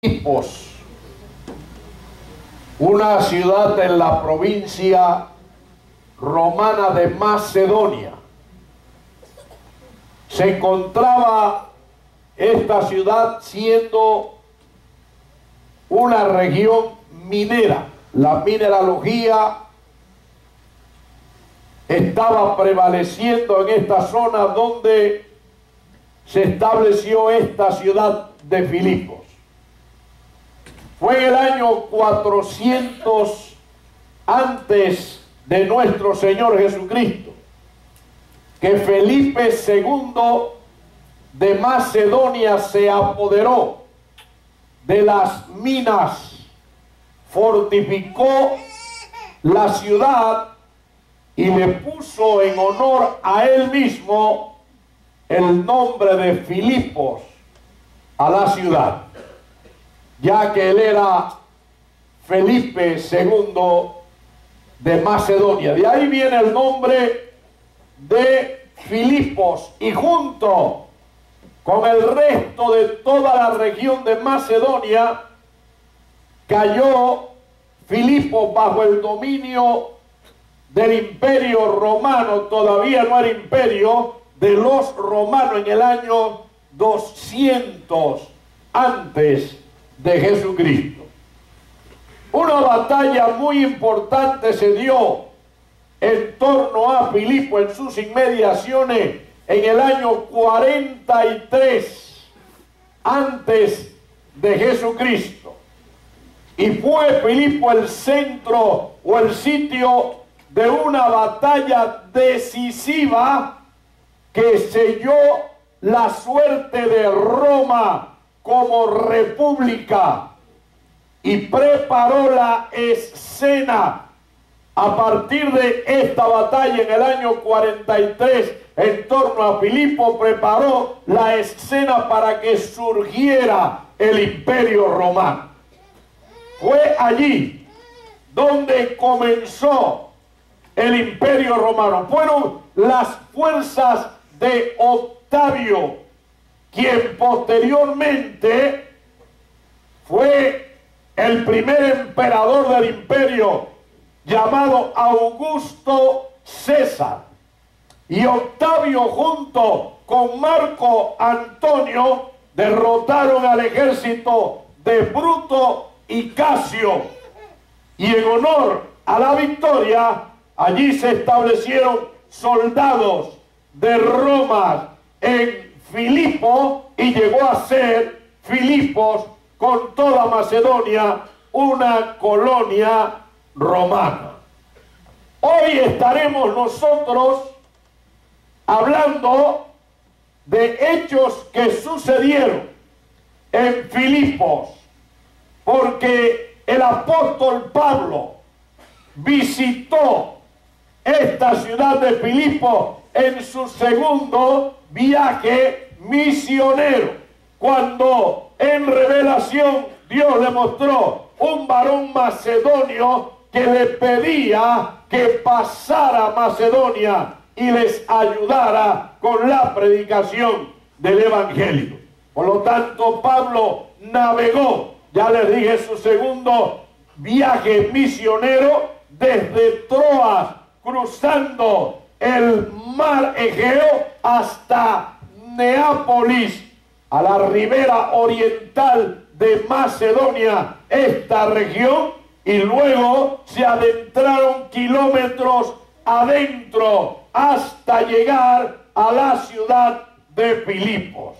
Filipos, una ciudad en la provincia romana de Macedonia. Se encontraba esta ciudad siendo una región minera. La mineralogía estaba prevaleciendo en esta zona donde se estableció esta ciudad de Filipos. Fue en el año 400 antes de nuestro Señor Jesucristo que Felipe II de Macedonia se apoderó de las minas, fortificó la ciudad y le puso en honor a él mismo el nombre de Filipos a la ciudad, ya que él era Felipe II de Macedonia. De ahí viene el nombre de Filipos, y junto con el resto de toda la región de Macedonia cayó Filipos bajo el dominio del Imperio Romano. Todavía no era imperio, de los romanos, en el año 200 antes de Jesucristo. Una batalla muy importante se dio en torno a Filipos en sus inmediaciones en el año 43 antes de Jesucristo. Y fue Filipos el centro o el sitio de una batalla decisiva que selló la suerte de Roma como república y preparó la escena. A partir de esta batalla en el año 43 en torno a Filipos, preparó la escena para que surgiera el Imperio Romano. Fue allí donde comenzó el Imperio Romano. Fueron las fuerzas de Octavio, quien posteriormente fue el primer emperador del imperio, llamado Augusto César. Y Octavio junto con Marco Antonio derrotaron al ejército de Bruto y Casio, y en honor a la victoria allí se establecieron soldados de Roma en Filipos, y llegó a ser Filipos con toda Macedonia una colonia romana. Hoy estaremos nosotros hablando de hechos que sucedieron en Filipos, porque el apóstol Pablo visitó esta ciudad de Filipos en su segundo viaje misionero, cuando en revelación Dios le mostró un varón macedonio que le pedía que pasara a Macedonia y les ayudara con la predicación del evangelio. Por lo tanto, Pablo navegó, ya les dije, su segundo viaje misionero desde Troas, cruzando el mar Egeo hasta Neápolis, a la ribera oriental de Macedonia, esta región, y luego se adentraron kilómetros adentro hasta llegar a la ciudad de Filipos.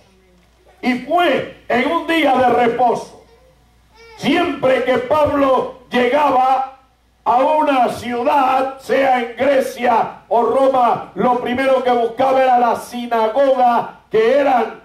Y fue en un día de reposo. Siempre que Pablo llegaba a una ciudad, sea en Grecia o Roma, lo primero que buscaba era la sinagoga, que eran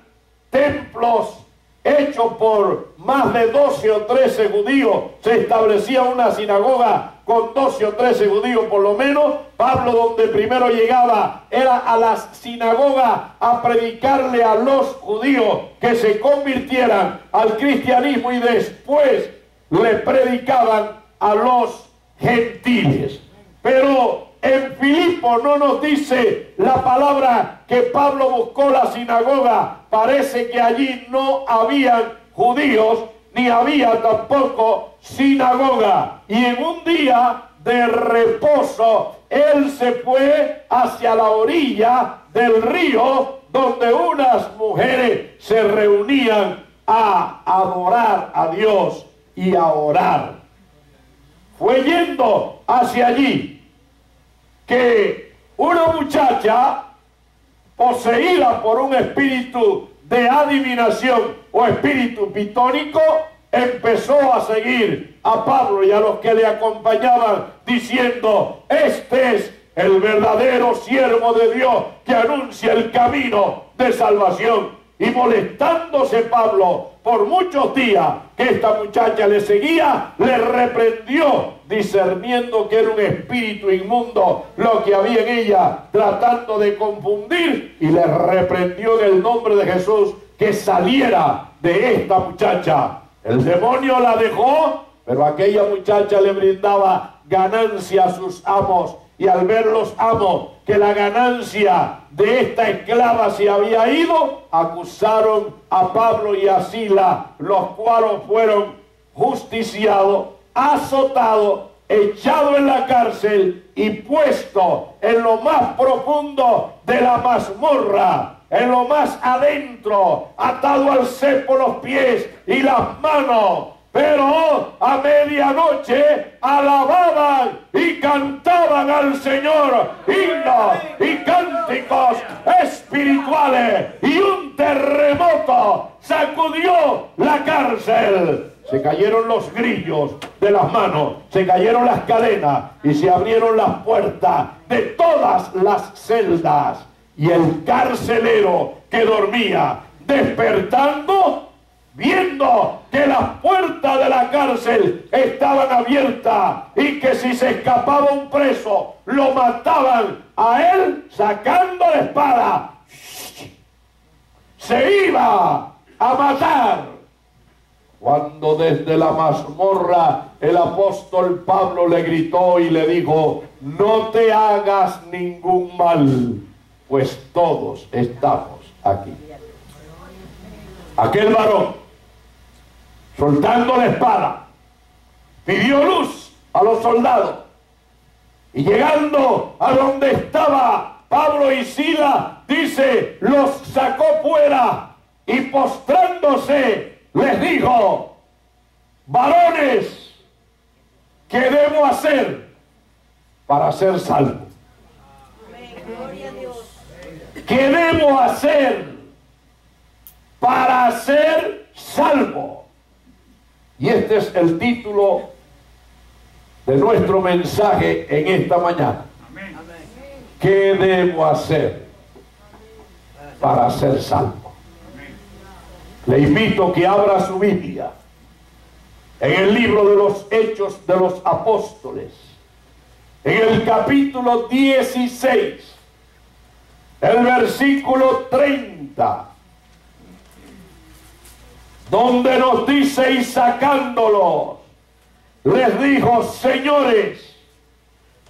templos hechos por más de 12 o 13 judíos. Se establecía una sinagoga con 12 o 13 judíos por lo menos. Pablo, donde primero llegaba, era a las sinagogas a predicarle a los judíos que se convirtieran al cristianismo, y después le predicaban a los gentiles. Pero en Filipos no nos dice la palabra que Pablo buscó la sinagoga. Parece que allí no habían judíos, ni había tampoco sinagoga. Y en un día de reposo, él se fue hacia la orilla del río, donde unas mujeres se reunían a adorar a Dios y a orar. Fue yendo hacia allí que una muchacha poseída por un espíritu de adivinación o espíritu pitónico empezó a seguir a Pablo y a los que le acompañaban, diciendo: este es el verdadero siervo de Dios que anuncia el camino de salvación. Y molestándose Pablo por muchos días que esta muchacha le seguía, le reprendió, discerniendo que era un espíritu inmundo lo que había en ella, tratando de confundir, y le reprendió en el nombre de Jesús que saliera de esta muchacha. El demonio la dejó, pero aquella muchacha le brindaba ganancia a sus amos, y al ver los amos que la ganancia de esta esclava se había ido, acusaron a Pablo y a Silas, los cuales fueron justiciados, azotados, echados en la cárcel y puestos en lo más profundo de la mazmorra, en lo más adentro, atado al cepo los pies y las manos. Pero a medianoche alababan y cantaban al Señor himnos y cánticos espirituales, y un terremoto sacudió la cárcel. Se cayeron los grillos de las manos, se cayeron las cadenas y se abrieron las puertas de todas las celdas, y el carcelero que dormía, despertando, viendo que las puertas de la cárcel estaban abiertas y que si se escapaba un preso lo mataban a él, sacando la espada, se iba a matar. Cuando desde la mazmorra el apóstol Pablo le gritó y le dijo: no te hagas ningún mal, pues todos estamos aquí. Aquel varón, soltando la espada, pidió luz a los soldados, y llegando a donde estaba Pablo y Silas, dice, los sacó fuera y postrándose les dijo: varones, ¿qué debo hacer para ser salvo? ¿Qué debo hacer para ser salvo? Y este es el título de nuestro mensaje en esta mañana. ¿Qué debo hacer para ser salvo? Le invito a que abra su Biblia en el libro de los Hechos de los Apóstoles, en el capítulo 16, el versículo 30, donde nos dice: y sacándolos, les dijo: señores,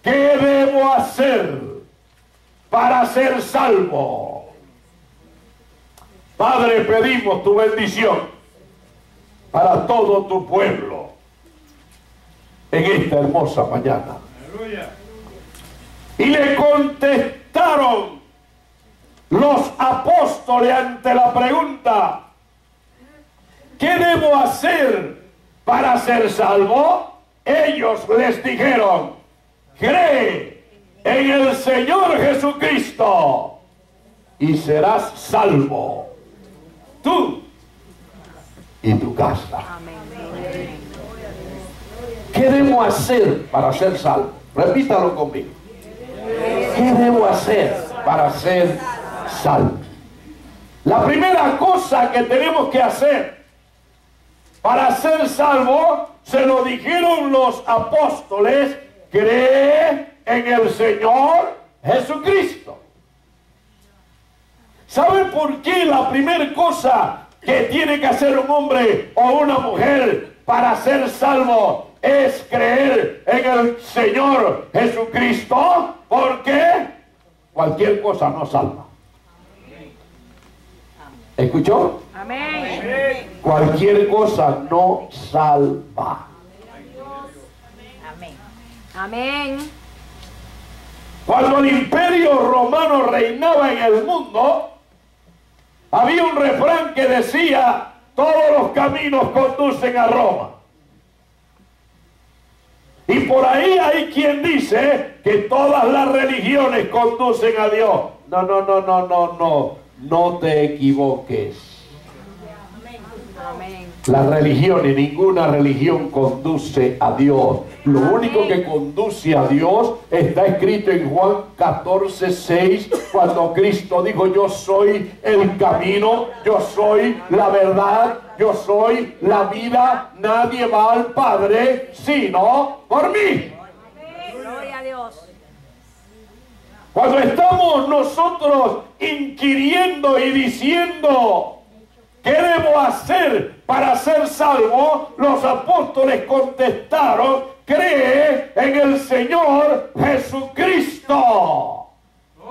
¿qué debo hacer para ser salvo? Padre, pedimos tu bendición para todo tu pueblo en esta hermosa mañana. ¡Aleluya! Y le contestaron los apóstoles ante la pregunta: ¿qué debo hacer para ser salvo? Ellos les dijeron: cree en el Señor Jesucristo y serás salvo, tú y tu casa. ¿Qué debo hacer para ser salvo? Repítalo conmigo. ¿Qué debo hacer para ser salvo? La primera cosa que tenemos que hacer para ser salvo, se lo dijeron los apóstoles: cree en el Señor Jesucristo. ¿Saben por qué la primera cosa que tiene que hacer un hombre o una mujer para ser salvo es creer en el Señor Jesucristo? Porque cualquier cosa no salva. ¿Escuchó? Amén. Cualquier cosa no salva. Amén. Amén. Cuando el imperio romano reinaba en el mundo, había un refrán que decía: todos los caminos conducen a Roma. Y por ahí hay quien dice que todas las religiones conducen a Dios. No te equivoques. Amén. Las religiones, ninguna religión conduce a Dios. Lo único que conduce a Dios está escrito en Juan 14:6, cuando Cristo dijo: yo soy el camino, yo soy la verdad, yo soy la vida. Nadie va al Padre sino por mí. Gloria a Dios. Cuando estamos nosotros inquiriendo y diciendo: ¿qué debo hacer para ser salvo?, los apóstoles contestaron: cree en el Señor Jesucristo.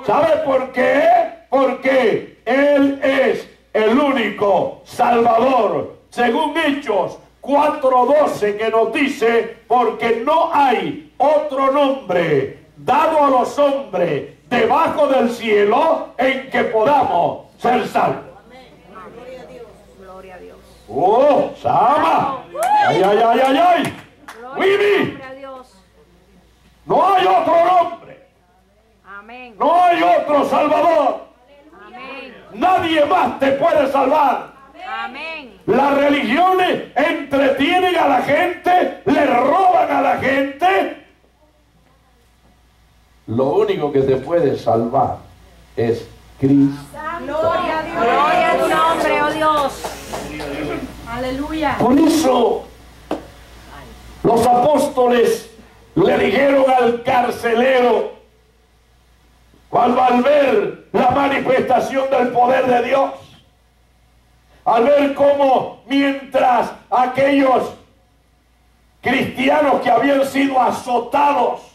¿Sabe por qué? Porque Él es el único Salvador. Según Hechos 4:12, que nos dice: porque no hay otro nombre dado a los hombres debajo del cielo en que podamos ser salvos. Gloria a Dios. ¡Oh, Sama! ¡Ay, ay, ay, ay, ay! ¡Wibi! Gloria a Dios. No hay otro nombre. Amén. No hay otro Salvador. Amén. Nadie más te puede salvar. Amén. Las religiones entretienen a la gente, le roban a la gente. Lo único que te puede salvar es Cristo. Gloria a Dios. Gloria a tu nombre, oh Dios. Aleluya. Por eso los apóstoles le dijeron al carcelero, cuando al ver la manifestación del poder de Dios, al ver cómo mientras aquellos cristianos que habían sido azotados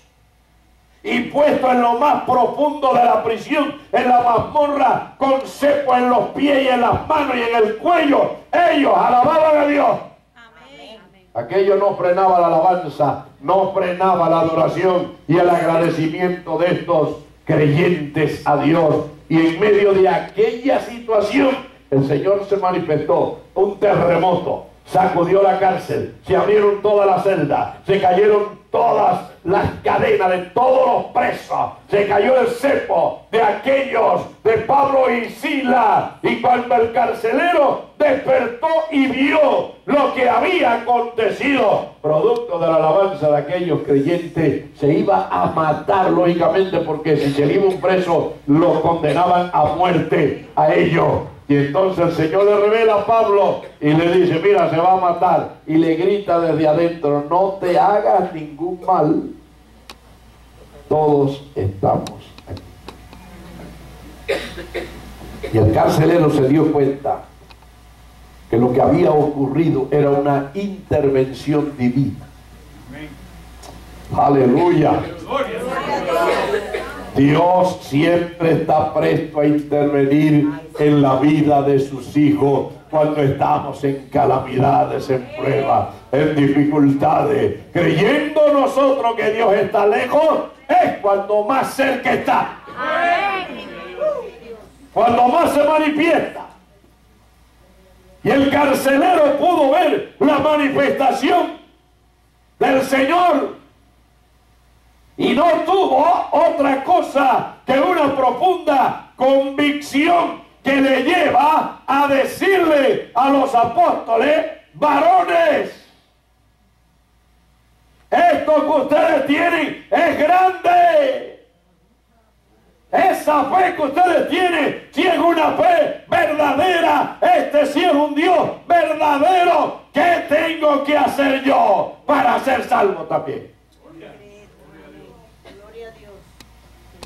y puestos en lo más profundo de la prisión, en la mazmorra, con cepo en los pies y en las manos y en el cuello, ellos alababan a Dios. Amén. Aquello no frenaba la alabanza, no frenaba la adoración y el agradecimiento de estos creyentes a Dios. Y en medio de aquella situación, el Señor se manifestó. Un terremoto sacudió la cárcel, se abrieron todas las celdas, se cayeron todas las cadenas de todos los presos, se cayó el cepo de aquellos de Pablo y Silas, y cuando el carcelero despertó y vio lo que había acontecido, producto de la alabanza de aquellos creyentes, se iba a matar lógicamente, porque si se le iba un preso lo condenaban a muerte a ellos. Y entonces el Señor le revela a Pablo y le dice: mira, se va a matar. Y le grita desde adentro: no te hagas ningún mal, todos estamos aquí. Y el carcelero se dio cuenta que lo que había ocurrido era una intervención divina. Aleluya. Dios siempre está presto a intervenir en la vida de sus hijos cuando estamos en calamidades, en pruebas, en dificultades. Creyendo nosotros que Dios está lejos, es cuando más cerca está. Amén. Cuando más se manifiesta. Y el carcelero pudo ver la manifestación del Señor. Y no tuvo otra cosa que una profunda convicción que le lleva a decirle a los apóstoles: varones, esto que ustedes tienen es grande. Esa fe que ustedes tienen, si es una fe verdadera, este sí es un Dios verdadero. ¿Qué tengo que hacer yo para ser salvo también?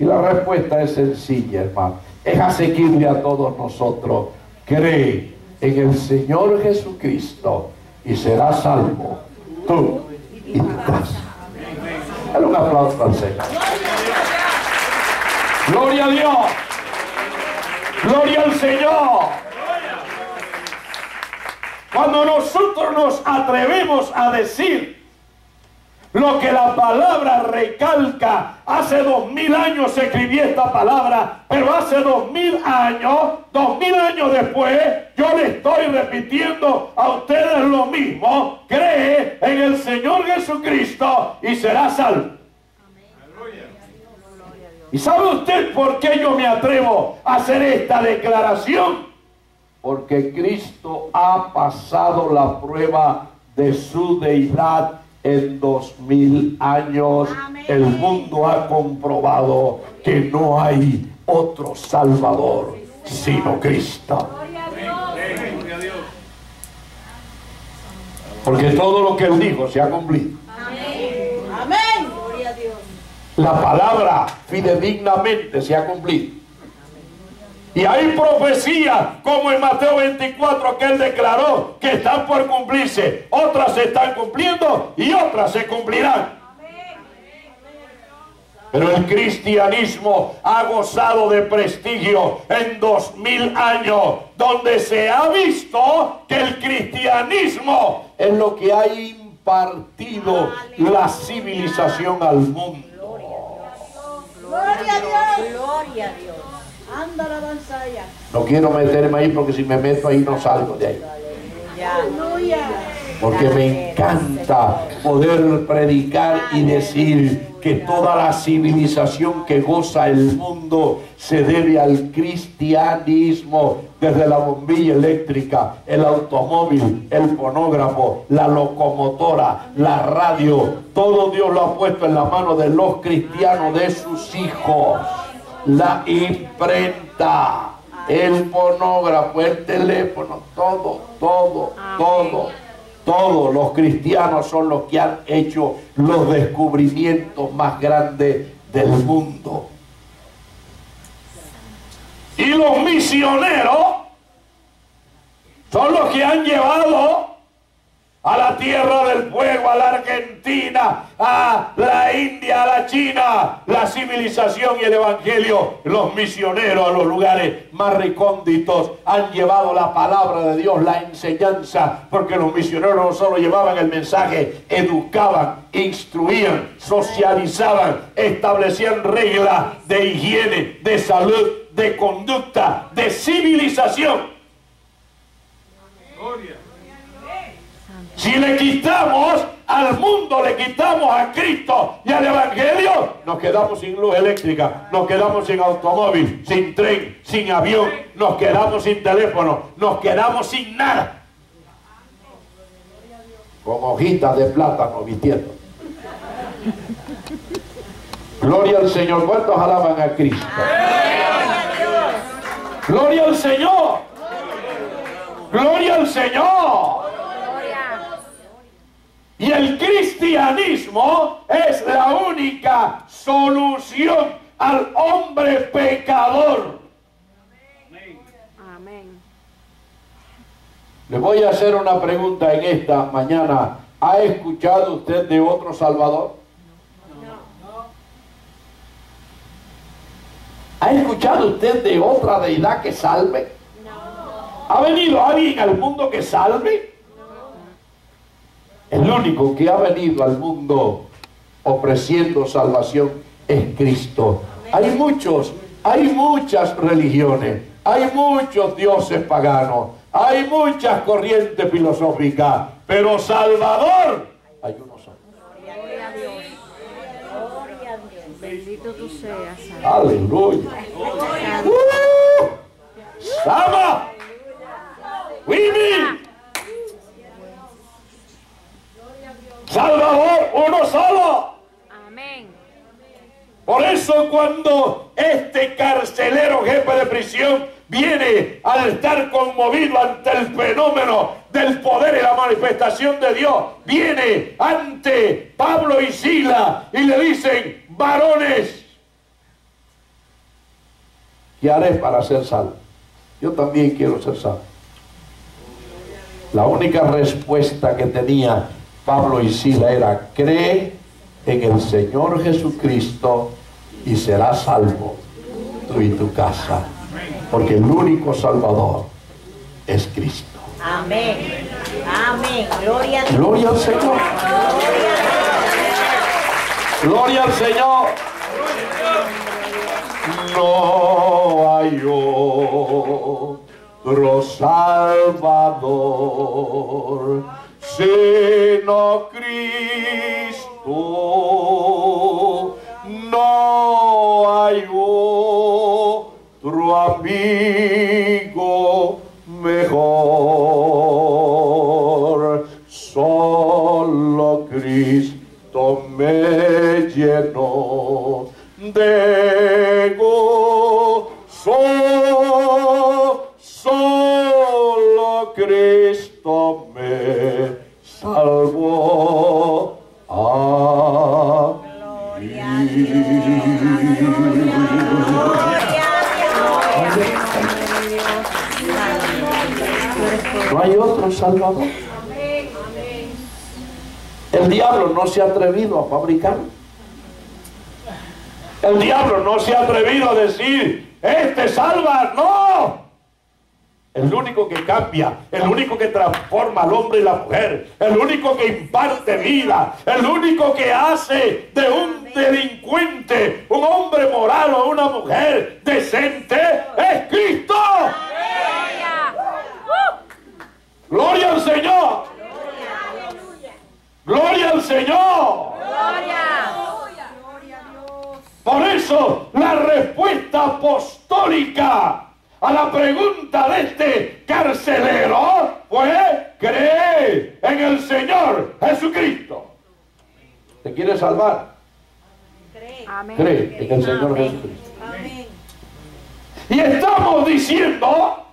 Y la respuesta es sencilla, hermano. Es asequible a todos nosotros. Cree en el Señor Jesucristo y serás salvo tú y tu casa. Dale un aplauso al Señor. Gloria a Dios. Gloria al Señor. Cuando nosotros nos atrevemos a decir lo que la palabra recalca, hace 2000 años se escribió esta palabra, pero hace 2000 años después, yo le estoy repitiendo a ustedes lo mismo: cree en el Señor Jesucristo y será salvo. ¿Y sabe usted por qué yo me atrevo a hacer esta declaración? Porque Cristo ha pasado la prueba de su deidad en 2000 años. Amén. El mundo ha comprobado que no hay otro Salvador sino Cristo. Porque todo lo que Él dijo se ha cumplido. Amén. Gloria a Dios. La palabra fidedignamente se ha cumplido. Y hay profecías como en Mateo 24 que Él declaró que están por cumplirse. Otras se están cumpliendo y otras se cumplirán. Pero el cristianismo ha gozado de prestigio en 2000 años, donde se ha visto que el cristianismo es lo que ha impartido la civilización al mundo. Gloria a Dios. Gloria a Dios. Anda la danzalla. No quiero meterme ahí porque si me meto ahí no salgo de ahí. Aleluya. Porque me encanta poder predicar y decir que toda la civilización que goza el mundo se debe al cristianismo. Desde la bombilla eléctrica, el automóvil, el fonógrafo, la locomotora, la radio, todo Dios lo ha puesto en la mano de los cristianos, de sus hijos. La imprenta, el fonógrafo, el teléfono, todo. Todos los cristianos son los que han hecho los descubrimientos más grandes del mundo. Y los misioneros son los que han llevado a la Tierra del Fuego, a la Argentina, a la India, a la China, la civilización y el evangelio. Los misioneros a los lugares más recónditos han llevado la palabra de Dios, la enseñanza, porque los misioneros no solo llevaban el mensaje, educaban, instruían, socializaban, establecían reglas de higiene, de salud, de conducta, de civilización. Si le quitamos al mundo, le quitamos a Cristo y al evangelio, nos quedamos sin luz eléctrica, nos quedamos sin automóvil, sin tren, sin avión, nos quedamos sin teléfono, nos quedamos sin nada. Como hojitas de plátano vistiendo. Gloria al Señor. ¿Cuántos alaban a Cristo? Gloria al Señor. Gloria al Señor. Y el cristianismo es la única solución al hombre pecador. Amén. Le voy a hacer una pregunta en esta mañana. ¿Ha escuchado usted de otro Salvador? ¿Ha escuchado usted de otra deidad que salve? ¿Ha venido alguien al mundo que salve? El único que ha venido al mundo ofreciendo salvación es Cristo. Hay muchas religiones, hay muchos dioses paganos, hay muchas corrientes filosóficas, pero Salvador hay uno solo. Gloria a Dios. Gloria a Dios. Bendito tú seas, Señor. Aleluya. Sama. Wini. Salvador, uno solo. Amén. Por eso cuando este carcelero jefe de prisión viene al estar conmovido ante el fenómeno del poder y la manifestación de Dios, viene ante Pablo y Silas y le dicen: varones, ¿qué haré para ser salvo? Yo también quiero ser salvo. La única respuesta que tenía Pablo y Silas era: cree en el Señor Jesucristo y serás salvo tú y tu casa, porque el único Salvador es Cristo. Amén. Amén. Gloria a Dios. Gloria al Señor. Gloria al Señor. No hay otro Salvador sino Cristo. No hay otro amigo mejor. Solo Cristo me llenó de gozo. Solo Cristo me salvó. No hay otro Salvador. El diablo no se ha atrevido a fabricarlo. El diablo no se ha atrevido a decir, este salva. No. El único que cambia, el único que transforma al hombre y la mujer, el único que imparte vida, el único que hace de un delincuente un hombre moral o una mujer decente es Cristo. Gloria al Señor. Gloria al Señor. Por eso la respuesta apostólica a la pregunta de este carcelero fue: cree en el Señor Jesucristo. ¿Te quiere salvar? Cree en el Señor Jesucristo. Y estamos diciendo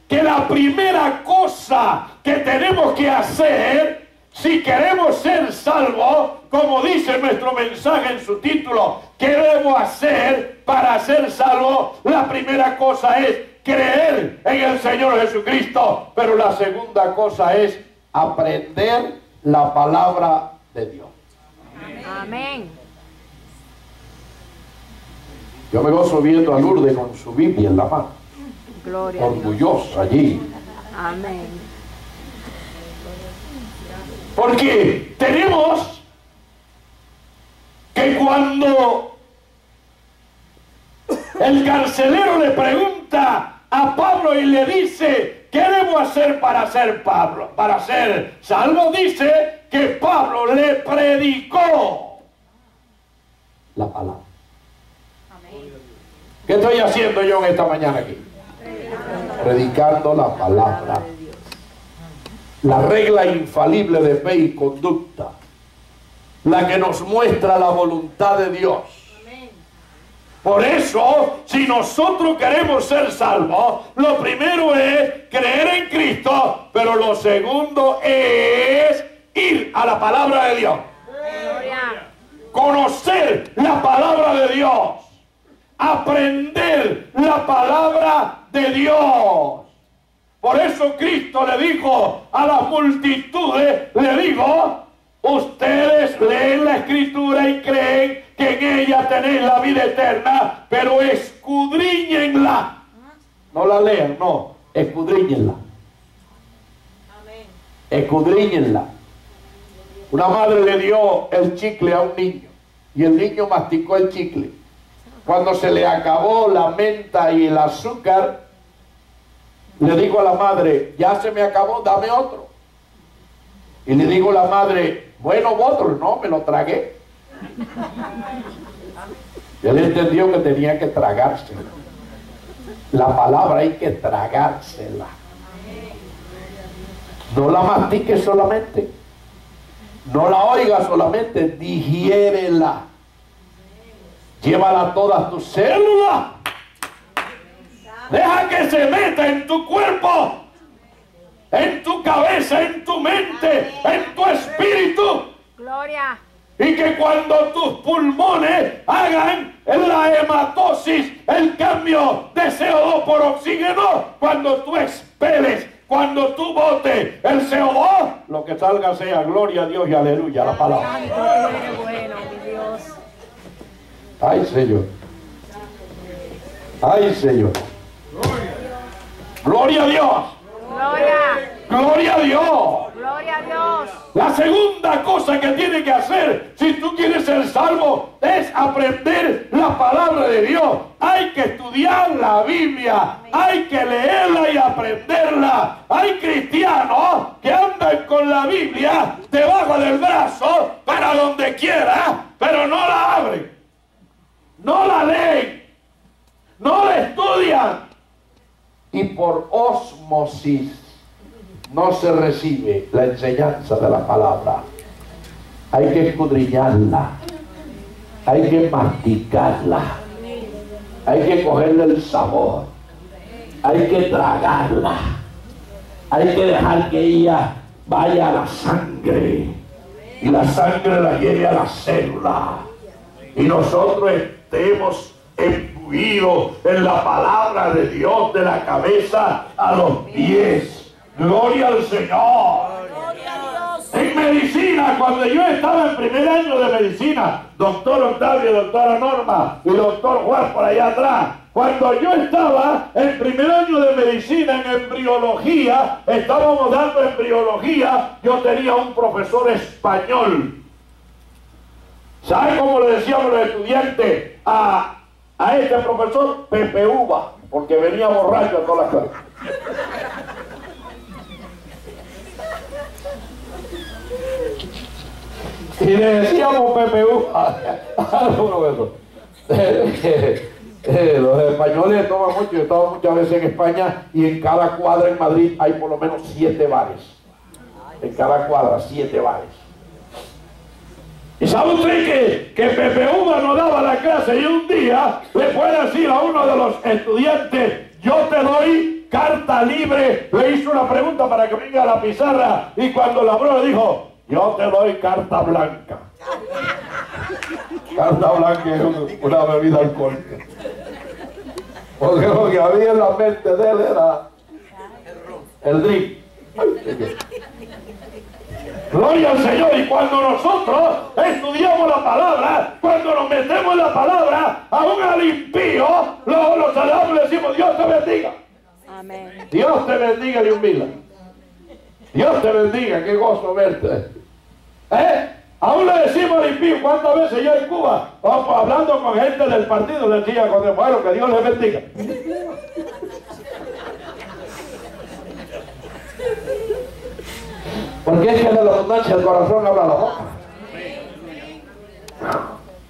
que la primera cosa que tenemos que hacer si queremos ser salvos, como dice nuestro mensaje en su título, ¿qué debo hacer para ser salvo? La primera cosa es creer en el Señor Jesucristo, pero la segunda cosa es aprender la palabra de Dios. Amén. Yo me gozo viendo a Lourdes con su Biblia en la mano, Gloria a Dios. orgullosa allí. Amén. Porque tenemos que cuando el carcelero le pregunta a Pablo y le dice, ¿qué debo hacer para ser Pablo? Para ser salvo, dice que Pablo le predicó la palabra. ¿Qué estoy haciendo yo en esta mañana aquí? Predicando la palabra. La regla infalible de fe y conducta, la que nos muestra la voluntad de Dios. Por eso, si nosotros queremos ser salvos, lo primero es creer en Cristo, pero lo segundo es ir a la palabra de Dios. Conocer la palabra de Dios. Aprender la palabra de Dios. Por eso Cristo le dijo a las multitudes, le dijo, ustedes leen la Escritura y creen que en ella tenéis la vida eterna, pero escudriñenla. No la lean, no, escudriñenla. Escudriñenla. Una madre le dio el chicle a un niño y el niño masticó el chicle. Cuando se le acabó la menta y el azúcar, le digo a la madre, ya se me acabó, dame otro. Y le digo a la madre, bueno, otro, no, me lo tragué. Y él entendió que tenía que tragársela. La palabra hay que tragársela. No la mastique solamente. No la oiga solamente, digiérela. Llévala a todas tus células. Deja que se meta en tu cuerpo, en tu cabeza, en tu mente, en tu espíritu. Gloria. Y que cuando tus pulmones hagan la hematosis, el cambio de CO2 por oxígeno, cuando tú expeles, cuando tú botes el CO2, lo que salga sea gloria a Dios y aleluya, la palabra. Bueno, mi Dios. Ay, Señor. Ay, Señor. Gloria a Dios. Gloria. Gloria a Dios. Gloria a Dios. La segunda cosa que tiene que hacer si tú quieres ser salvo es aprender la palabra de Dios. Hay que estudiar la Biblia, hay que leerla y aprenderla. Hay cristianos que andan con la Biblia debajo del brazo para donde quiera, pero no la abren, no la leen, no la estudian. Y por ósmosis no se recibe la enseñanza de la palabra. Hay que escudriñarla, hay que masticarla, hay que cogerle el sabor, hay que tragarla, hay que dejar que ella vaya a la sangre y la sangre la lleve a la célula y nosotros estemos imbuidos en la palabra de Dios de la cabeza a los pies. Gloria al Señor. Gloria a Dios. En medicina, cuando yo estaba en primer año de medicina, doctor Octavio, doctora Norma y doctor Juan por allá atrás, cuando yo estaba en primer año de medicina en embriología, estábamos dando embriología, yo tenía un profesor español. ¿Sabe cómo le decíamos los estudiantes a este profesor? Pepe Uva, porque venía borracho a todas las clases. Y le decíamos PPU al profesor. Los españoles toman mucho, yo he estado muchas veces en España y en cada cuadra en Madrid hay por lo menos 7 bares. En cada cuadra, 7 bares. ¿Y sabe usted que PPU no daba la clase y un día le puede decir a uno de los estudiantes, yo te doy carta libre? Le hizo una pregunta para que venga a la pizarra y cuando la abrió le dijo, yo te doy carta blanca. Carta blanca es una bebida alcohólica. Porque lo que había en la mente de él era el drink. Gloria al Señor. Y cuando nosotros estudiamos la palabra, cuando nos metemos en la palabra, aún al impío, lo saludamos y le decimos, Dios te bendiga. Amén. Dios te bendiga, Dios Dios te bendiga, qué gozo verte. Aún le decimos al impío, ¿cuántas veces yo en Cuba, hablando con gente del partido, le decía, bueno, que Dios les bendiga? Porque es que de la abundancia del corazón habla la boca.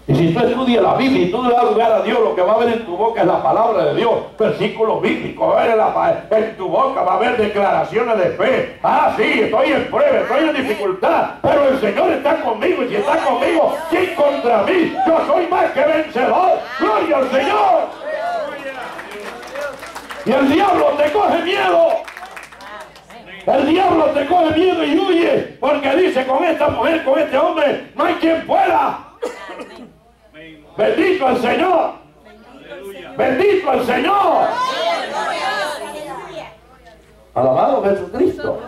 Y si tú estudias la Biblia y tú le das lugar a Dios, lo que va a haber en tu boca es la palabra de Dios, versículos bíblicos, va a haber en tu boca va a haber declaraciones de fe. Ah, sí, estoy en prueba, estoy en dificultad, pero el Señor está conmigo, y si está conmigo, ¿quién contra mí? Yo soy más que vencedor. ¡Gloria al Señor! Y el diablo te coge miedo. El diablo te coge miedo y huye, porque dice, con esta mujer, con este hombre, no hay quien pueda. Bendito el Señor. Bendito el Señor. Alabado Jesucristo.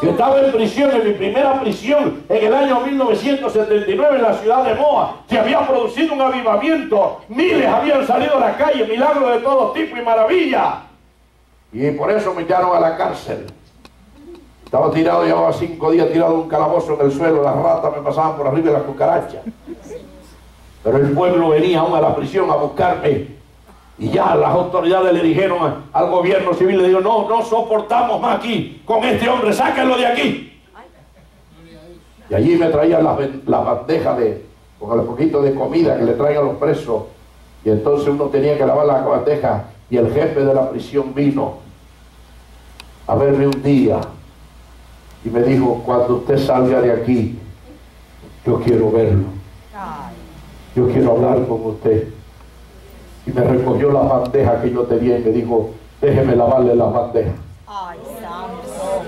Yo estaba en prisión, en mi primera prisión, en el año 1979 en la ciudad de Moa. Se había producido un avivamiento. Miles habían salido a la calle, milagros de todo tipo y maravilla. Y por eso me echaron a la cárcel. Estaba tirado, llevaba 5 días tirado en un calabozo en el suelo. Las ratas me pasaban por arriba de las cucarachas. Pero el pueblo venía aún a la prisión a buscarme. Y ya las autoridades le dijeron al gobierno civil, le dijeron, no soportamos más aquí con este hombre, sáquenlo de aquí. Y allí me traían las bandejas con el poquito de comida que le traen a los presos. Y entonces uno tenía que lavar las bandejas. Y el jefe de la prisión vino a verme un día y me dijo, cuando usted salga de aquí, yo quiero verlo. Yo quiero hablar con usted. Y me recogió las bandejas que yo tenía y me dijo, déjeme lavarle las bandejas. Ay, santo.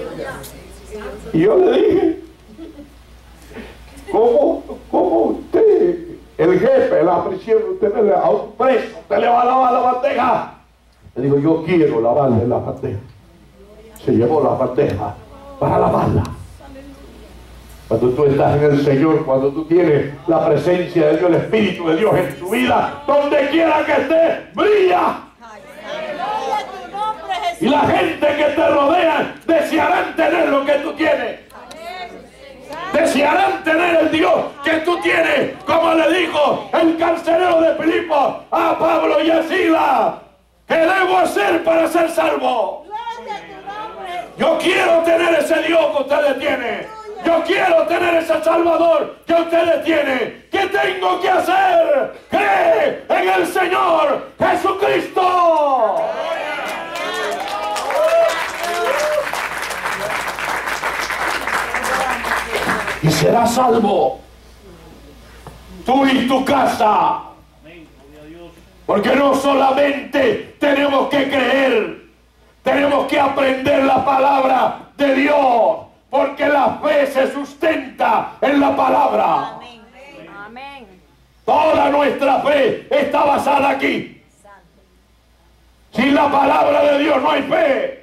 Y yo le dije, ¿cómo usted, el jefe de la prisión, a un preso, usted le va a lavar la bandeja? Le digo, yo quiero lavarle la bandeja. Se llevó la bandeja para lavarla. Cuando tú estás en el Señor, cuando tú tienes la presencia de Dios, el Espíritu de Dios en tu vida, donde quiera que estés, brilla. Gloria a tu nombre, Jesús. Y la gente que te rodea desearán tener lo que tú tienes. Desearán tener el Dios que tú tienes, como le dijo el carcelero de Filipos a Pablo y a Silas. ¿Qué debo hacer para ser salvo? Yo quiero tener ese Dios que ustedes tienen. Yo quiero tener ese Salvador que ustedes tienen. ¿Qué tengo que hacer? Cree en el Señor Jesucristo. Y serás salvo, tú y tu casa. Porque no solamente tenemos que creer, tenemos que aprender la palabra de Dios, porque la fe se sustenta en la palabra. Amén. Toda nuestra fe está basada aquí. Sin la palabra de Dios no hay fe.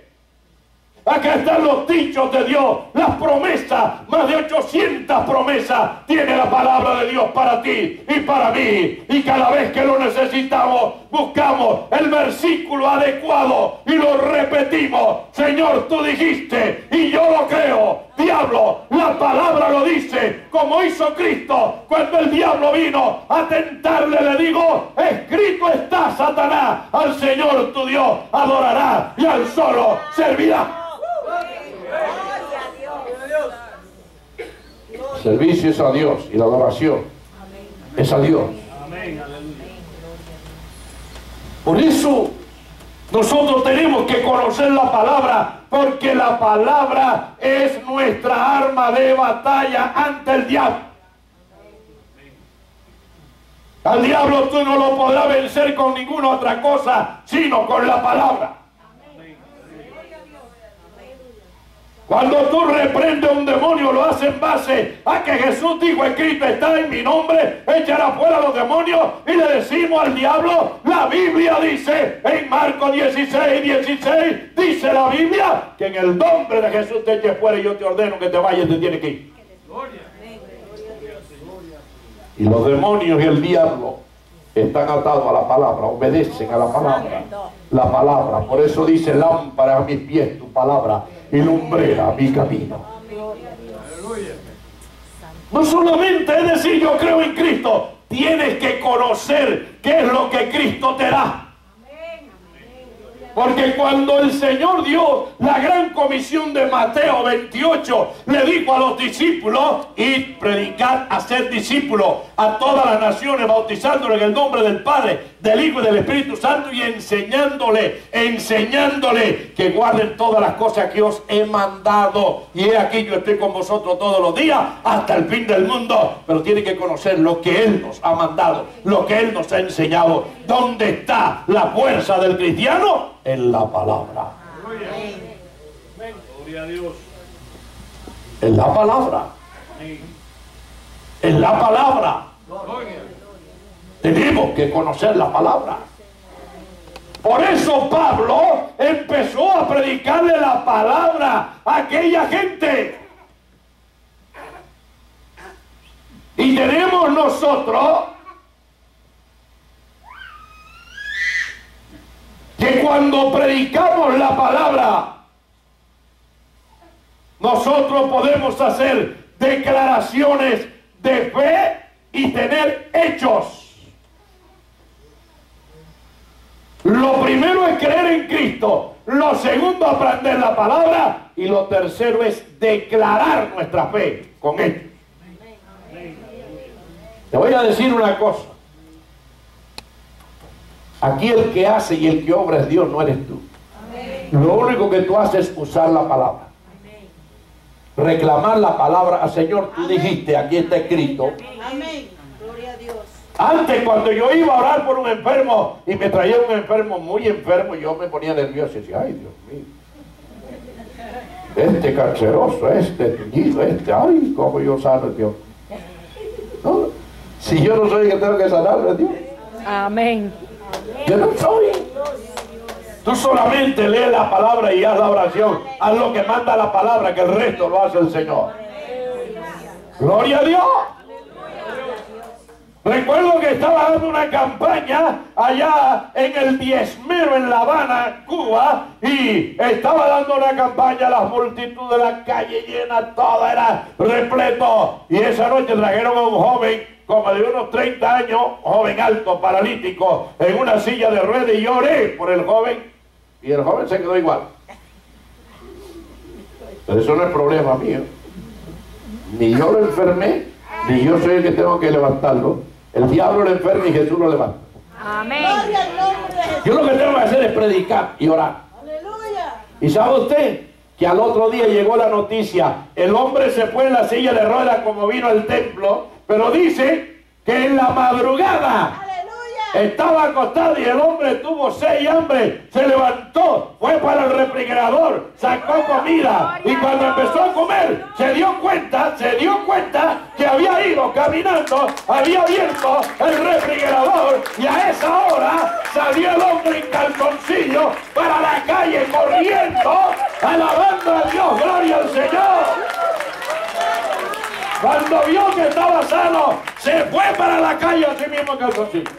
Acá están los dichos de Dios, las promesas, más de 800 promesas tiene la palabra de Dios para ti y para mí. Y cada vez que lo necesitamos, buscamos el versículo adecuado y lo repetimos. Señor, tú dijiste y yo lo creo. Diablo, la palabra lo dice, como hizo Cristo cuando el diablo vino a tentarle. Le digo, escrito está, Satanás, al Señor tu Dios adorará y al solo servirá. Servicio es a Dios y la adoración es a Dios. Por eso nosotros tenemos que conocer la palabra, porque la palabra es nuestra arma de batalla ante el diablo. Al diablo tú no lo podrás vencer con ninguna otra cosa, sino con la palabra. Cuando tú reprendes a un demonio, lo haces en base a que Jesús dijo, escrito está en mi nombre, echará fuera a los demonios. Y le decimos al diablo, la Biblia dice, en Marcos 16, dice la Biblia, que en el nombre de Jesús te eches fuera y yo te ordeno que te vayas, te tienes que ir. Y los demonios y el diablo están atados a la palabra, obedecen a la palabra. La palabra, por eso dice, lámpara a mis pies tu palabra y lumbrera mi camino. No solamente es decir yo creo en Cristo, tienes que conocer qué es lo que Cristo te da. Porque cuando el Señor dio la gran comisión de Mateo 28, le dijo a los discípulos, id, predicad, hacer discípulos a todas las naciones, bautizándoles en el nombre del Padre, del Hijo y del Espíritu Santo, y enseñándole que guarden todas las cosas que os he mandado. Y he aquí, yo estoy con vosotros todos los días hasta el fin del mundo. Pero tiene que conocer lo que Él nos ha mandado, lo que Él nos ha enseñado. ¿Dónde está la fuerza del cristiano? En la palabra. Gloria a Dios. En la palabra. En la palabra. Tenemos que conocer la palabra. Por eso Pablo empezó a predicarle la palabra a aquella gente. Y tenemos nosotros que cuando predicamos la palabra, nosotros podemos hacer declaraciones de fe y tener hechos. Lo primero es creer en Cristo, lo segundo aprender la palabra y lo tercero es declarar nuestra fe con hechos. Te voy a decir una cosa. Aquí el que hace y el que obra es Dios, no eres tú. Lo único que tú haces es usar la palabra. Reclamar la palabra. Señor, tú dijiste, aquí está escrito. Amén. Gloria a Dios. Antes, cuando yo iba a orar por un enfermo y me traía un enfermo muy enfermo, yo me ponía nervioso y decía, ay Dios mío, este canceroso, este tullido, ay, cómo yo sano, Dios. ¿No? Si yo no soy el que tengo que sanarle, Dios. Amén. Yo no soy. Tú solamente lees la palabra y haz la oración. Haz lo que manda la palabra, que el resto lo hace el Señor. Gloria a Dios. Recuerdo que estaba dando una campaña allá en el Diezmero, en La Habana, Cuba, y estaba dando una campaña, las multitudes, la calle llena, todo era repleto. Y esa noche trajeron a un joven como de unos 30 años, joven alto, paralítico, en una silla de ruedas, y lloré por el joven, y el joven se quedó igual. Pero eso no es problema mío. Ni yo lo enfermé, ni yo soy el que tengo que levantarlo. El diablo lo enferma y Jesús lo levanta. Amén. Yo lo que tengo que hacer es predicar y orar. Aleluya. ¿Y sabe usted que al otro día llegó la noticia? El hombre se fue en la silla de ruedas como vino al templo, pero dice que en la madrugada estaba acostado y el hombre tuvo sed y hambre, se levantó, fue para el refrigerador, sacó comida, y cuando empezó a comer se dio cuenta que había ido caminando, había abierto el refrigerador, y a esa hora salió el hombre en calzoncillo para la calle corriendo, alabando a Dios. Gloria al Señor. Cuando vio que estaba sano, se fue para la calle así mismo en calzoncillo.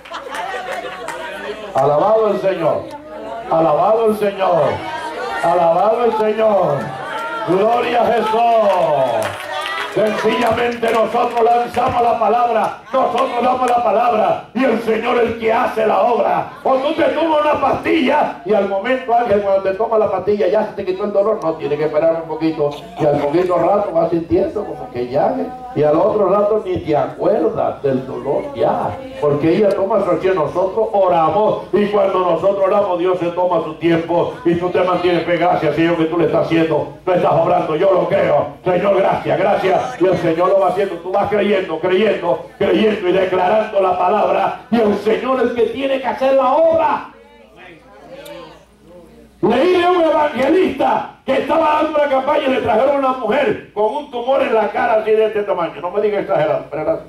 Alabado el Señor, alabado el Señor, alabado el Señor. Gloria a Jesús. Sencillamente nosotros lanzamos la palabra, nosotros damos la palabra, y el Señor es el que hace la obra. O tú te tomas una pastilla y al momento, Ángel, cuando te tomas la pastilla ya se te quitó el dolor, no, tiene que esperar un poquito, y al poquito rato vas sintiendo como que ya, y al otro rato ni te acuerdas del dolor ya, porque ella toma su acción. Nosotros oramos, y cuando nosotros oramos Dios se toma su tiempo, y tú te mantienes pegado. Gracias, Señor, que tú le estás haciendo, tú estás obrando, yo lo creo, Señor, gracias, gracias. Y el Señor lo va haciendo, tú vas creyendo y declarando la palabra, y el Señor es el que tiene que hacer la obra. Leí de un evangelista que estaba dando una campaña y le trajeron a una mujer con un tumor en la cara así de este tamaño, no me diga exagerado, pero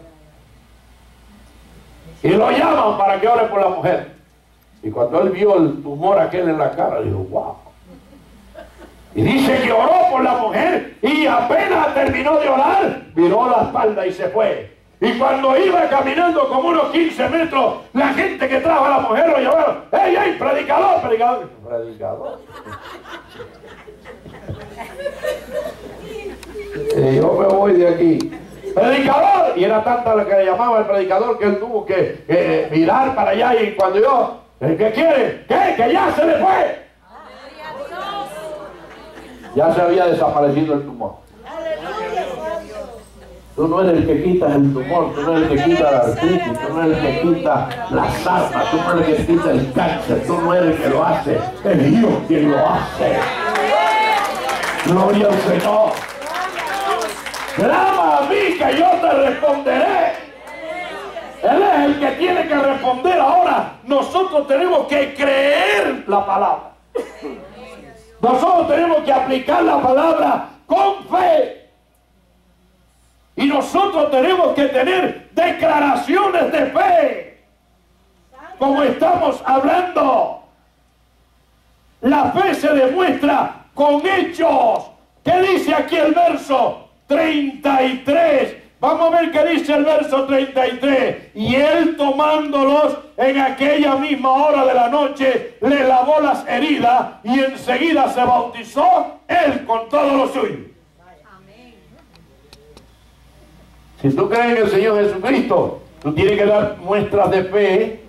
y lo llaman para que ore por la mujer, y cuando él vio el tumor aquel en la cara, dijo, wow. Y dice que oró por la mujer, y apenas terminó de orar, viró la espalda y se fue. Y cuando iba caminando como unos 15 metros, la gente que trajo a la mujer lo llevaron. ¡Ey, ey, predicador, predicador! ¿Predicador? Y yo me voy de aquí. ¡Predicador! Y era tanta la que le llamaba el predicador que él tuvo que mirar para allá, y cuando yo, ¿qué quiere? ¿Qué? ¡Que ya se le fue! Ya se había desaparecido el tumor. Tú no eres el que quitas el tumor, tú no eres el que quita la artritis, tú no eres el que quita las armas, tú no eres el que quita el cáncer, tú no eres el que lo hace, es Dios quien lo hace. Gloria al Señor. Clama a mí que yo te responderé. Él es el que tiene que responder. Ahora nosotros tenemos que creer la palabra. Nosotros tenemos que aplicar la palabra con fe. Y nosotros tenemos que tener declaraciones de fe. Como estamos hablando. La fe se demuestra con hechos. ¿Qué dice aquí el verso 33? Vamos a ver qué dice el verso 33. Y él, tomándolos en aquella misma hora de la noche, le lavó las heridas, y enseguida se bautizó él con todo lo suyo. Amén. Si tú crees en el Señor Jesucristo, tú tienes que dar muestras de fe.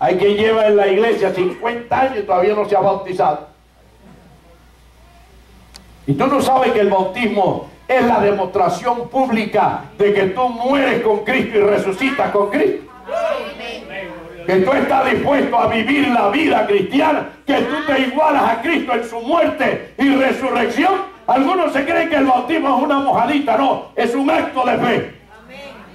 Hay quien lleva en la iglesia 50 años y todavía no se ha bautizado. Y tú no sabes que el bautismo es la demostración pública de que tú mueres con Cristo y resucitas con Cristo. Que tú estás dispuesto a vivir la vida cristiana, que tú te igualas a Cristo en su muerte y resurrección. Algunos se creen que el bautismo es una mojadita. No, es un acto de fe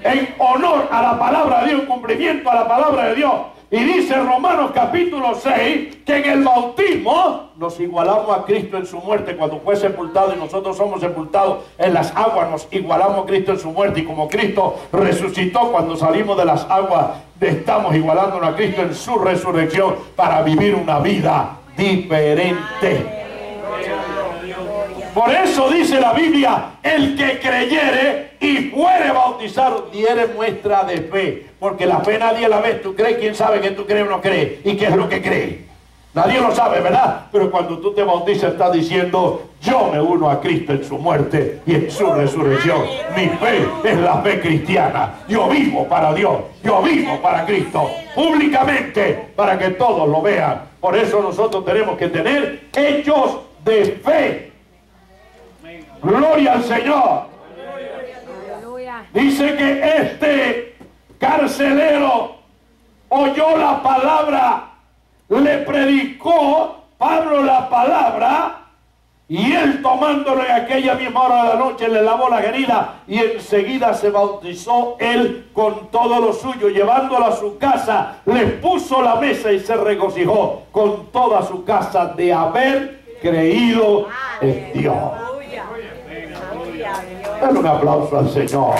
en honor a la palabra de Dios, en cumplimiento a la palabra de Dios. Y dice Romanos capítulo 6 que en el bautismo nos igualamos a Cristo en su muerte. Cuando fue sepultado y nosotros somos sepultados en las aguas, nos igualamos a Cristo en su muerte. Y como Cristo resucitó cuando salimos de las aguas, estamos igualándonos a Cristo en su resurrección para vivir una vida diferente. Por eso dice la Biblia, el que creyere y fuere bautizado bautizaron, diere muestra de fe. Porque la fe nadie la ve. Tú crees, quién sabe que tú crees o no crees. ¿Y qué es lo que crees? Nadie lo sabe, ¿verdad? Pero cuando tú te bautizas estás diciendo, yo me uno a Cristo en su muerte y en su resurrección. Mi fe es la fe cristiana. Yo vivo para Dios. Yo vivo para Cristo. Públicamente, para que todos lo vean. Por eso nosotros tenemos que tener hechos de fe. Gloria al Señor. Dice que este carcelero oyó la palabra, le predicó Pablo la palabra, y él, tomándolo en aquella misma hora de la noche, le lavó la herida y enseguida se bautizó él con todo lo suyo. Llevándolo a su casa, le puso la mesa y se regocijó con toda su casa de haber creído en Dios. Dale un aplauso al Señor.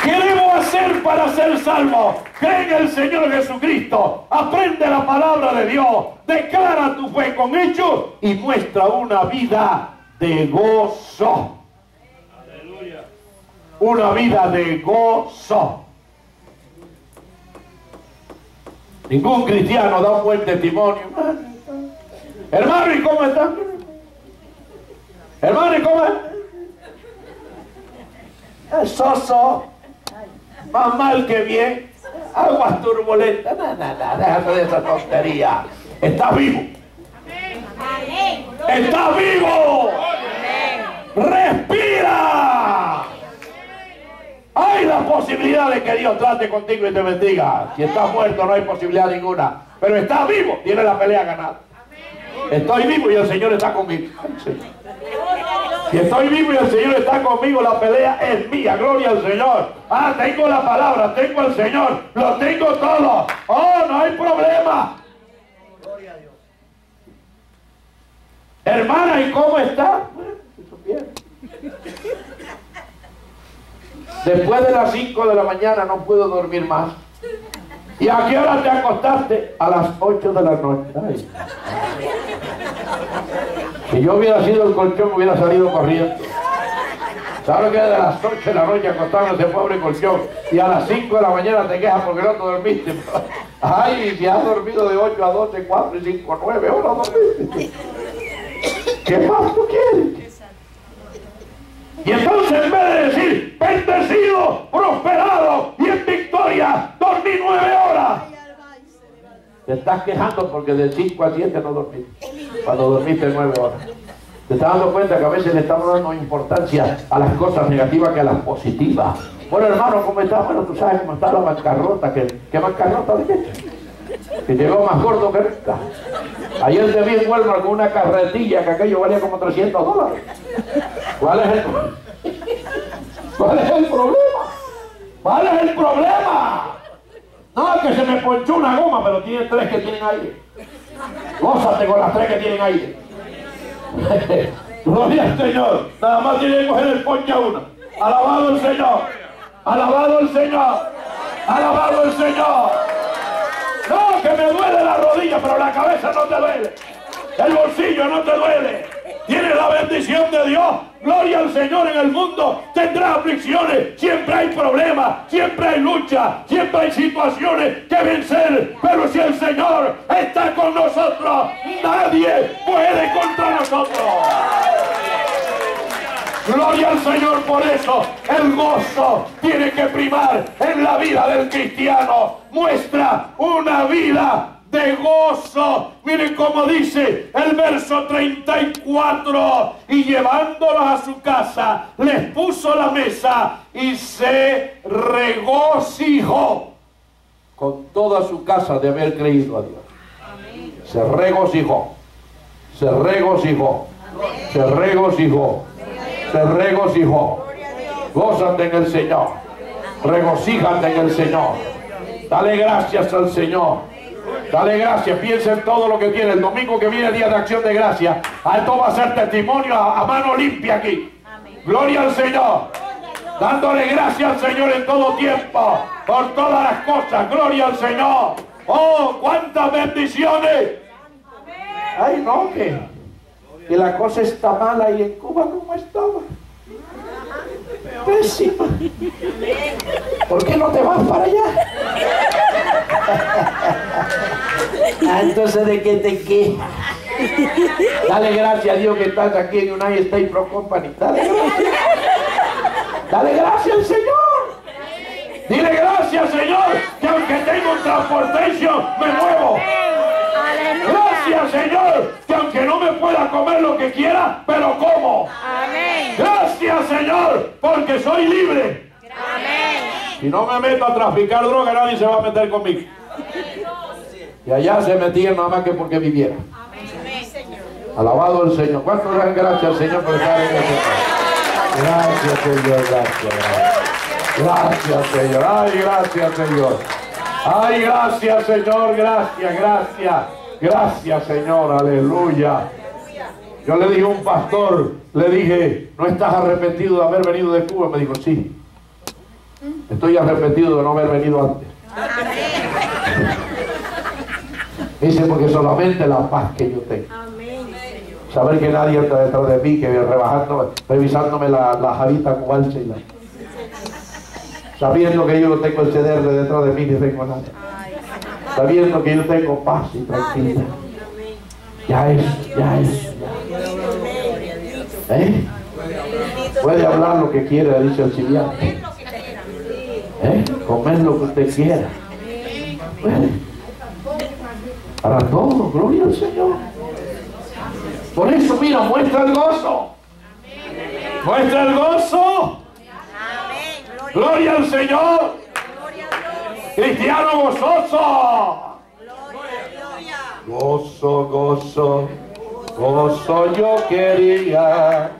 ¿Qué debo hacer para ser salvo? Cree en el Señor Jesucristo, aprende la palabra de Dios, declara tu fe con hechos y muestra una vida de gozo. Aleluya. Una vida de gozo. Ningún cristiano da un buen testimonio. Hermano, ¿y cómo está? Hermano, ¿y cómo es? Soso. Más mal que bien. Aguas turbulentas. No, déjate de esa tontería. Estás vivo. Estás vivo. Respira. Hay la posibilidad de que Dios trate contigo y te bendiga. Si estás muerto no hay posibilidad ninguna. Pero estás vivo. Tienes la pelea ganada. Estoy vivo y el Señor está conmigo. Si estoy vivo y el Señor está conmigo, la pelea es mía. Gloria al Señor. Ah, tengo la palabra, tengo al Señor, lo tengo todo. Oh, no hay problema. Gloria a Dios. Hermana, ¿y cómo está? Después de las 5 de la mañana no puedo dormir más. ¿Y a qué hora te acostaste? A las 8 de la noche. Ay. Si yo hubiera sido el colchón, hubiera salido corriendo. ¿Sabes qué? De las 8 de la noche acostado ese pobre colchón y a las 5 de la mañana te quejas porque no te dormiste? Ay, si has dormido de 8 a 12, 4 y 5, 9 horas dormiste. ¿Qué más tú quieres? Y entonces, en vez de decir bendecido, prosperado y en victoria, dormí 9 horas, te estás quejando porque de 5 a 7 no dormiste, cuando dormiste 9 horas. Te estás dando cuenta que a veces le estamos dando importancia a las cosas negativas que a las positivas. Bueno, hermano, ¿cómo estás? Bueno, tú sabes cómo está la bancarrota. ¿Qué bancarrota de qué? Que llegó más gordo que nunca. Ayer te vi en Walmart con una carretilla que aquello valía como $300. ¿Cuál es el problema? ¿Cuál es el problema? ¿Cuál es el problema? No, que se me ponchó una goma, pero tiene 3 que tienen aire. Gózate con las 3 que tienen aire. Gloria al Señor. Nada más tiene que coger el ponche a uno. Alabado el Señor. Alabado el Señor. Alabado el Señor. No, que me duele la rodilla, pero la cabeza no te duele. El bolsillo no te duele. Tienes la bendición de Dios. Gloria al Señor. En el mundo tendrás aflicciones. Siempre hay problemas. Siempre hay lucha. Siempre hay situaciones que vencer. Pero si el Señor está con nosotros, nadie puede contra nosotros. Gloria al Señor. Por eso el gozo tiene que primar en la vida del cristiano. Muestra una vida de gozo. Miren cómo dice el verso 34. Y llevándolos a su casa, les puso la mesa y se regocijó con toda su casa de haber creído a Dios. Amén. Se regocijó. Se regocijó. Amén. Se regocijó. Se regocijó. Gózate en el Señor. Regocíjate en el Señor. Dale gracias al Señor. Dale gracias, piensa en todo lo que tiene. El domingo que viene, día de acción de gracias, esto va a ser testimonio a mano limpia aquí. Amén. Gloria al Señor. Dándole gracias al Señor en todo tiempo, por todas las cosas. Gloria al Señor. Oh, cuántas bendiciones. Ay, no, que Y la cosa está mala, y en Cuba ¿cómo estaba? Pésima. ¿Por qué no te vas para allá? Entonces, ¿de qué te quejas? Dale gracias a Dios que estás aquí en United States Pro Company. Dale gracias. Dale gracias al Señor. Dile gracias, Señor, que aunque tengo un transportation, me muevo. Gracias, Señor, que aunque no me pueda comer lo que quiera, pero como. Amén. Gracias, Señor, porque soy libre. Amén. Si no me meto a traficar droga, nadie se va a meter conmigo. Y allá se metían nada más que porque viviera. Alabado el Señor. ¿Cuántos dan gracias, Señor, por estar en este país? Gracias, Señor, gracias. Gracias, Señor. Ay, gracias, Señor. Ay, gracias, Señor. Gracias, gracias. Gracias, Señor. Aleluya. Yo le dije a un pastor, le dije, ¿no estás arrepentido de haber venido de Cuba? Me dijo, sí. Estoy arrepentido de no haber venido antes. Dice, porque solamente la paz que yo tengo. Saber que nadie entra detrás de mí, que revisándome la jarita con alce y la... Sabiendo que yo no tengo el CDR detrás de mí, ni tengo nada. Sabiendo que yo tengo paz y tranquilidad. Ya es. ¿Eh? Puede hablar lo que quiera, dice el chiliano. Comer lo que usted quiera. Para todo, gloria al Señor. Por eso, mira, muestra el gozo. Muestra el gozo. Gloria al Señor. Cristiano gozoso. Gozo, gozo, gozo yo quería,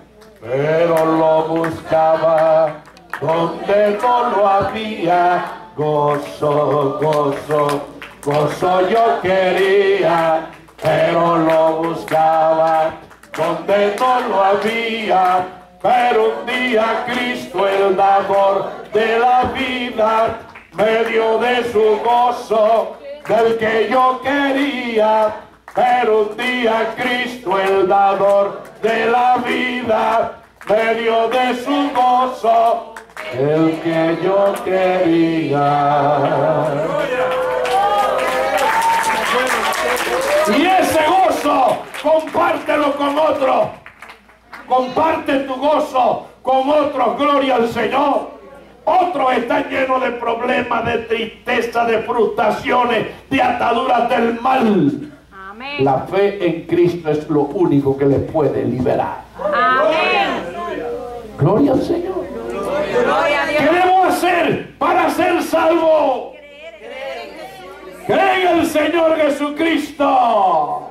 pero lo buscaba donde no lo había. Gozo, gozo, gozo yo quería, pero lo buscaba donde no lo había. Pero un día Cristo, el dador de la vida, me dio de su gozo, del que yo quería. Pero un día Cristo, el dador de la vida, me dio de su gozo, el que yo quería. Y ese gozo, compártelo con otros. Comparte tu gozo con otros, gloria al Señor. Otros están llenos de problemas, de tristeza, de frustraciones, de ataduras del mal. Amén. La fe en Cristo es lo único que les puede liberar. Amén. Gloria al Señor. Gloria a Dios. ¿Qué debo hacer para ser salvo? Cree en el Señor Jesucristo.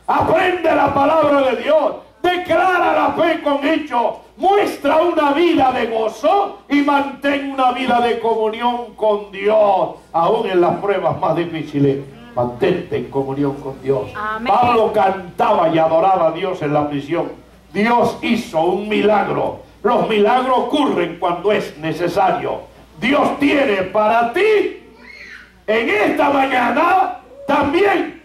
Aprende la palabra de Dios. Declara la fe con hechos, muestra una vida de gozo y mantén una vida de comunión con Dios, aún en las pruebas más difíciles. Mantente en comunión con Dios. Amén. Pablo cantaba y adoraba a Dios en la prisión. Dios hizo un milagro. Los milagros ocurren cuando es necesario. Dios tiene para ti en esta mañana también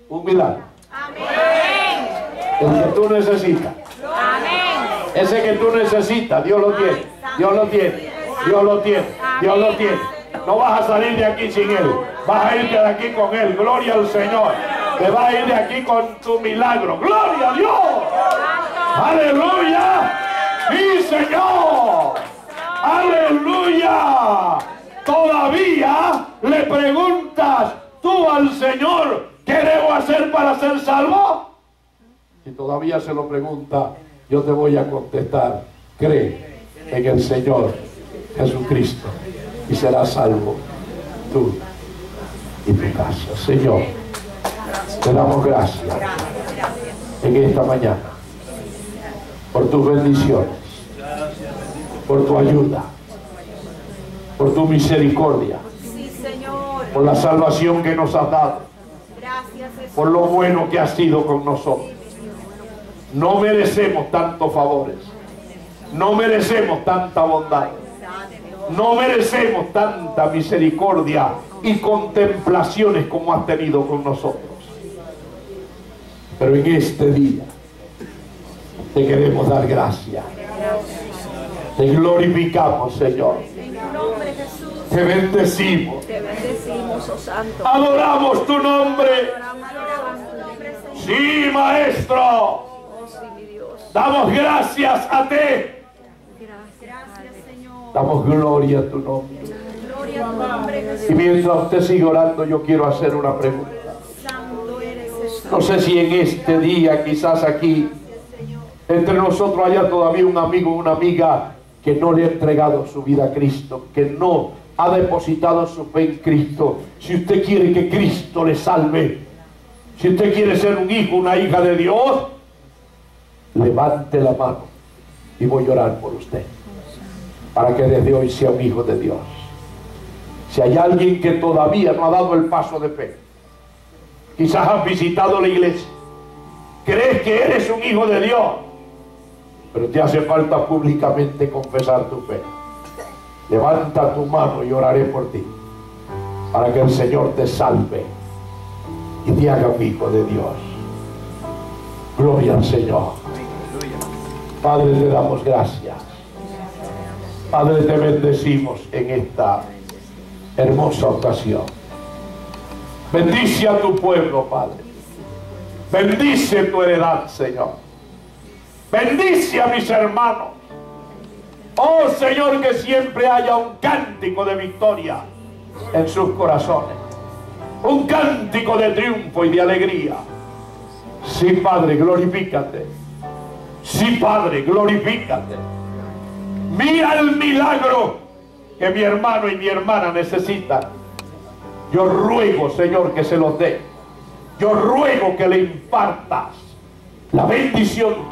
un milagro. Amén. El que tú necesitas. Amén. Ese que tú necesitas, Dios lo tiene. Dios lo tiene. Dios lo tiene. Dios lo tiene. No vas a salir de aquí sin Él. Vas a irte de aquí con Él. Gloria al Señor. Te vas a ir de aquí con tu milagro. Gloria a Dios. Aleluya. Sí, Señor. Aleluya. Todavía le preguntas tú al Señor, ¿qué debo hacer para ser salvo? Si todavía se lo pregunta, yo te voy a contestar, cree en el Señor Jesucristo y serás salvo tú y tu casa. Señor, te damos gracias en esta mañana por tus bendiciones, por tu ayuda, por tu misericordia, por la salvación que nos has dado, por lo bueno que has sido con nosotros. No merecemos tantos favores, no merecemos tanta bondad, no merecemos tanta misericordia y contemplaciones como has tenido con nosotros. Pero en este día Te queremos dar gracias. Te glorificamos, Señor. En tu nombre, Jesús. Te bendecimos. Te bendecimos, oh Santo. Adoramos tu nombre. Adoramos tu nombre, Señor. Sí, Maestro. Oh, sí, mi Dios. Damos gracias a ti. Gracias, Señor. Damos gloria a tu nombre. Gloria a tu nombre, Jesús. Y mientras usted sigue orando, yo quiero hacer una pregunta. Santo eres, Jesús. No sé si en este día, quizás aquí, entre nosotros haya todavía un amigo o una amiga que no le ha entregado su vida a Cristo, que no ha depositado su fe en Cristo. Si usted quiere que Cristo le salve, si usted quiere ser un hijo, una hija de Dios, levante la mano y voy a orar por usted, para que desde hoy sea un hijo de Dios. Si hay alguien que todavía no ha dado el paso de fe, quizás has visitado la iglesia, crees que eres un hijo de Dios, pero te hace falta públicamente confesar tu fe. Levanta tu mano y oraré por ti, para que el Señor te salve y te haga un hijo de Dios. Gloria al Señor. Padre, te damos gracias. Padre, te bendecimos en esta hermosa ocasión. Bendice a tu pueblo, Padre. Bendice tu heredad, Señor. Bendice a mis hermanos. Oh Señor, que siempre haya un cántico de victoria en sus corazones, un cántico de triunfo y de alegría. Sí, Padre, glorifícate. Sí, Padre, glorifícate. Mira el milagro que mi hermano y mi hermana necesitan. Yo ruego, Señor, que se los dé. Yo ruego que le impartas la bendición